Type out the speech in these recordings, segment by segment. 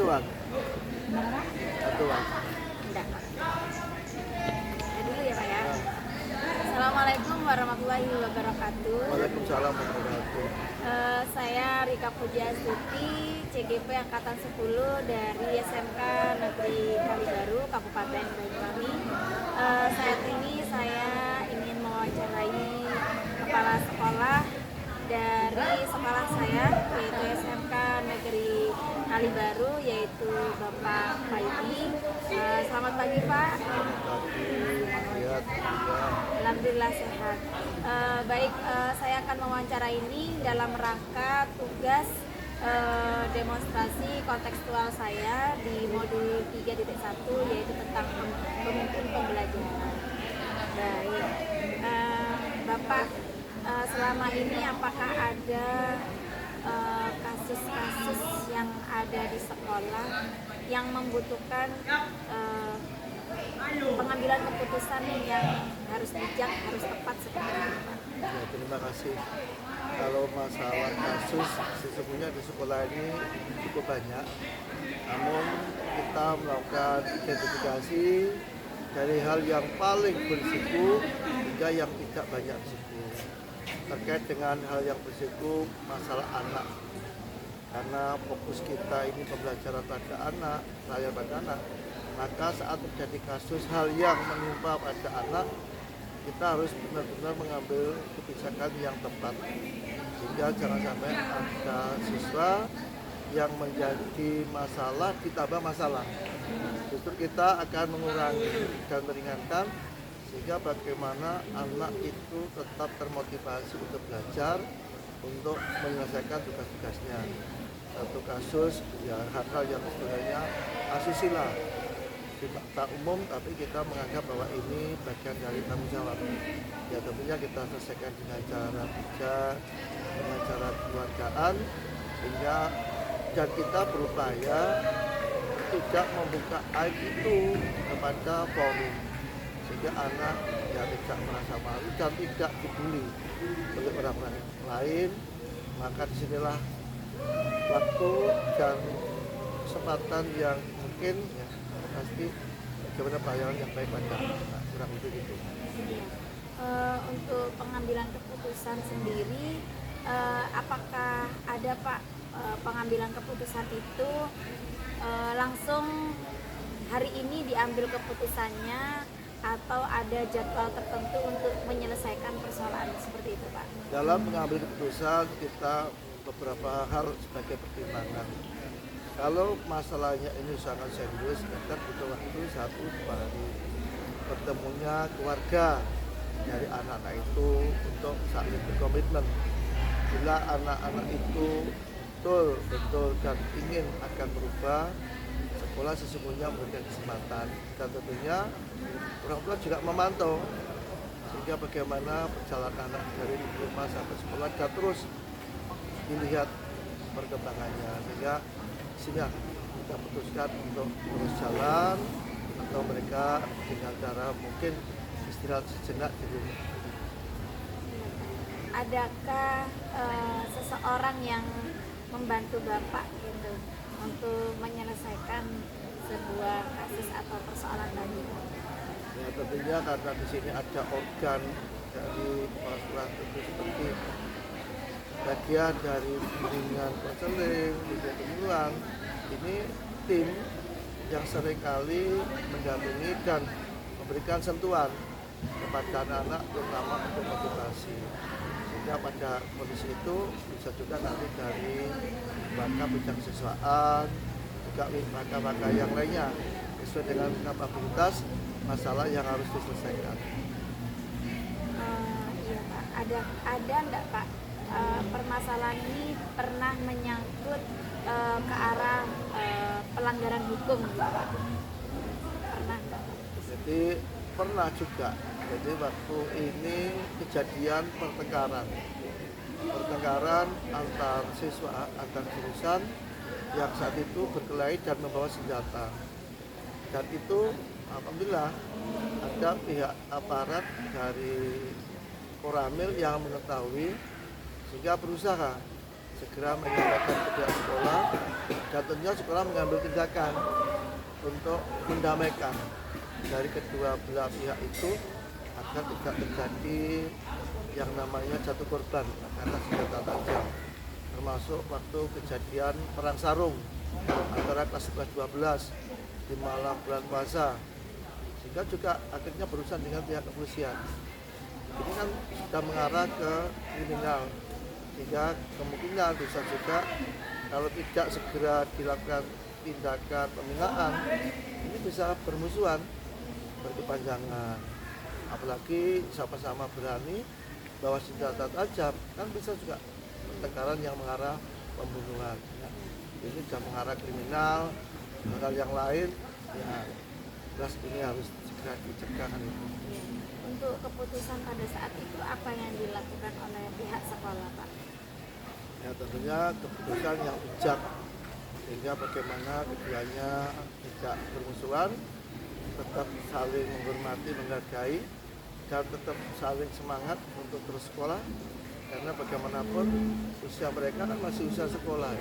Satuan. Satuan. Enggak. Dulu ya Pak ya. Nah, Assalamualaikum warahmatullahi wabarakatuh. Waalaikumsalam warahmatullahi wabarakatuh. Saya Rika Pujiastuti, CGP Angkatan 10 dari SMK Negeri Kalibaru, Kabupaten Banyuwangi. Saat ini saya ingin mewawancarai kepala sekolah dari sekolah saya, yaitu SMK Negeri Kalibaru, yaitu Bapak Faidi. Selamat pagi Pak. Lihat, Alhamdulillah sehat. Baik, saya akan mewawancara ini dalam rangka tugas demonstrasi kontekstual saya di modul 3.1, yaitu tentang pemimpin pembelajaran. Baik, Bapak, selama ini apakah ada kasus-kasus yang ada di sekolah yang membutuhkan pengambilan keputusan yang harus bijak, harus tepat seperti itu, Pak? ya, terima kasih. Kalau masalah kasus sesungguhnya di sekolah ini cukup banyak. Namun kita melakukan identifikasi dari hal yang paling berisiko hingga yang tidak banyak risiko. Terkait dengan hal yang berisiko masalah anak. Karena fokus kita ini pembelajaran pada anak, layar pada anak. Maka saat terjadi kasus hal yang menimpa pada anak, kita harus benar-benar mengambil kebijakan yang tepat. Sehingga jangan sampai ada siswa yang menjadi masalah ditambah masalah. Justru kita akan mengurangi dan meringankan sehingga bagaimana anak itu tetap termotivasi untuk belajar, untuk menyelesaikan tugas-tugasnya. Satu kasus ya hal-hal yang sebenarnya asusila di fakta umum, tapi kita menganggap bahwa ini bagian dari tanggung jawab. Ya tentunya kita selesaikan dengan cara bijak, dengan cara keluargaan, sehingga dan kita berupaya tidak membuka aib itu kepada forum, sehingga anak ya tidak merasa malu dan tidak dibully oleh orang-orang lain. Maka disinilah waktu dan kesempatan yang mungkin ya, pasti bagaimana pelayanan yang baik pada anak, kurang lebih gitu. Untuk pengambilan keputusan sendiri, apakah ada Pak pengambilan keputusan itu langsung hari ini diambil keputusannya atau ada jadwal tertentu untuk menyelesaikan persoalan seperti itu Pak? Dalam mengambil keputusan kita beberapa hal sebagai pertimbangan. Kalau masalahnya ini sangat serius, kita butuh waktu 1-2 hari. Bertemunya keluarga dari anak-anak itu untuk saling berkomitmen. Bila anak-anak itu betul dan ingin akan berubah, sekolah sesungguhnya memberikan kesempatan. Dan tentunya orang tua juga memantau sehingga bagaimana perjalanan anak dari rumah sampai sekolah dan terus dilihat perkembangannya, sehingga sini kita putuskan untuk terus jalan atau mereka dengan cara mungkin istirahat sejenak di rumah. Adakah seseorang yang membantu Bapak gitu untuk menyelesaikan sebuah kasus atau persoalan tadi? Ya tentunya karena di sini ada organ dari kepala sekolah tentu seperti bagian dari bimbingan konseling, bimbingan penyuluhan. Ini tim yang seringkali mendampingi dan memberikan sentuhan kepada anak-anak terutama untuk motivasi. Sehingga pada kondisi itu bisa juga nanti dari lembaga bidang siswaan, juga lembaga-lembaga yang lainnya sesuai dengan kapabilitas masalah yang harus diselesaikan. Iya Pak, ada enggak Pak permasalahan ini pernah menyangkut ke arah pelanggaran hukum gitu, Pak? Pernah enggak? Jadi pernah juga. Jadi waktu ini kejadian pertengkaran antar siswa, antar jurusan yang saat itu berkelahi dan membawa senjata. Dan itu alhamdulillah ada pihak aparat dari Koramil yang mengetahui sehingga berusaha segera menyampaikan ke pihak sekolah dan tentunya sekolah mengambil tindakan untuk mendamaikan dari kedua belah pihak itu agar tidak terjadi yang namanya jatuh korban atas senjata tajam, termasuk waktu kejadian perang sarung antara kelas 12 di malam bulan puasa, sehingga juga akhirnya berurusan dengan pihak kepolisian. Ini kan sudah mengarah ke kriminal, sehingga kemungkinan bisa juga kalau tidak segera dilakukan tindakan pembinaan, ini bisa bermusuhan, berkepanjangan. Apalagi sama-sama berani bawa senjata tajam, kan bisa juga pertengkaran yang mengarah pembunuhan. Ya. Ini sudah mengarah kriminal, hal yang lain, ya jelas ini harus segera dicegah. Untuk keputusan pada saat itu apa yang dilakukan oleh pihak sekolah, Pak? Ya tentunya keputusan yang bijak, sehingga bagaimana keduanya tidak bermusuhan, tetap saling menghormati, menghargai, dan tetap saling semangat untuk terus sekolah, karena bagaimanapun usia mereka kan masih usia sekolah,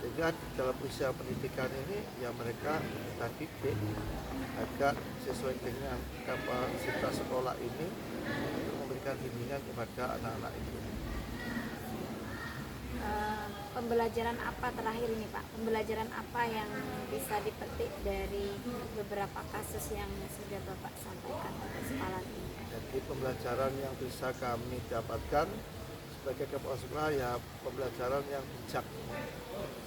sehingga dalam usia pendidikan ini ya mereka kita didik agar sesuai dengan kapasitas sekolah ini untuk memberikan bimbingan kepada anak-anak itu. Pembelajaran apa terakhir ini, Pak? Pembelajaran apa yang bisa dipetik dari beberapa kasus yang sudah Bapak sampaikan pada sekolah ini? Jadi pembelajaran yang bisa kami dapatkan sebagai kepala sekolah ya pembelajaran yang bijak,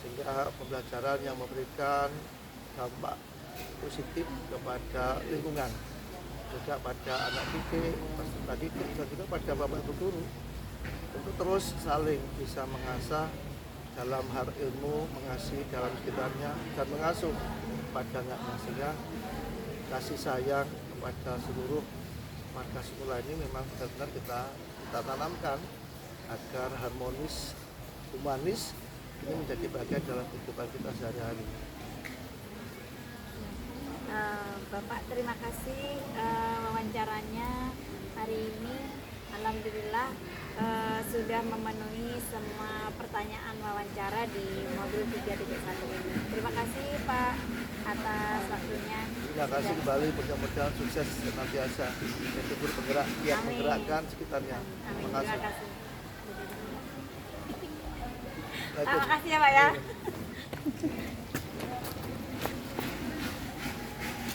sehingga pembelajaran yang memberikan dampak positif kepada lingkungan, juga pada anak didik, peserta didik, dan juga pada bapak ibu guru untuk terus saling bisa mengasah dalam hal ilmu, mengasihi dalam sekitarnya, dan mengasuh pada anaknya, sehingga kasih sayang kepada seluruh warga sekolah ini memang benar-benar kita tanamkan agar harmonis, humanis ini menjadi bagian dalam kehidupan kita sehari-hari. Bapak terima kasih wawancaranya hari ini. Alhamdulillah sudah memenuhi semua pertanyaan wawancara di modul 3.1 ini. Terima kasih Pak atas waktunya. Terima kasih kembali, mudah-mudahan sukses senantiasa untuk bergerak yang menggerakkan sekitarnya. Amin. Terima kasih. Terima kasih ya Pak ya.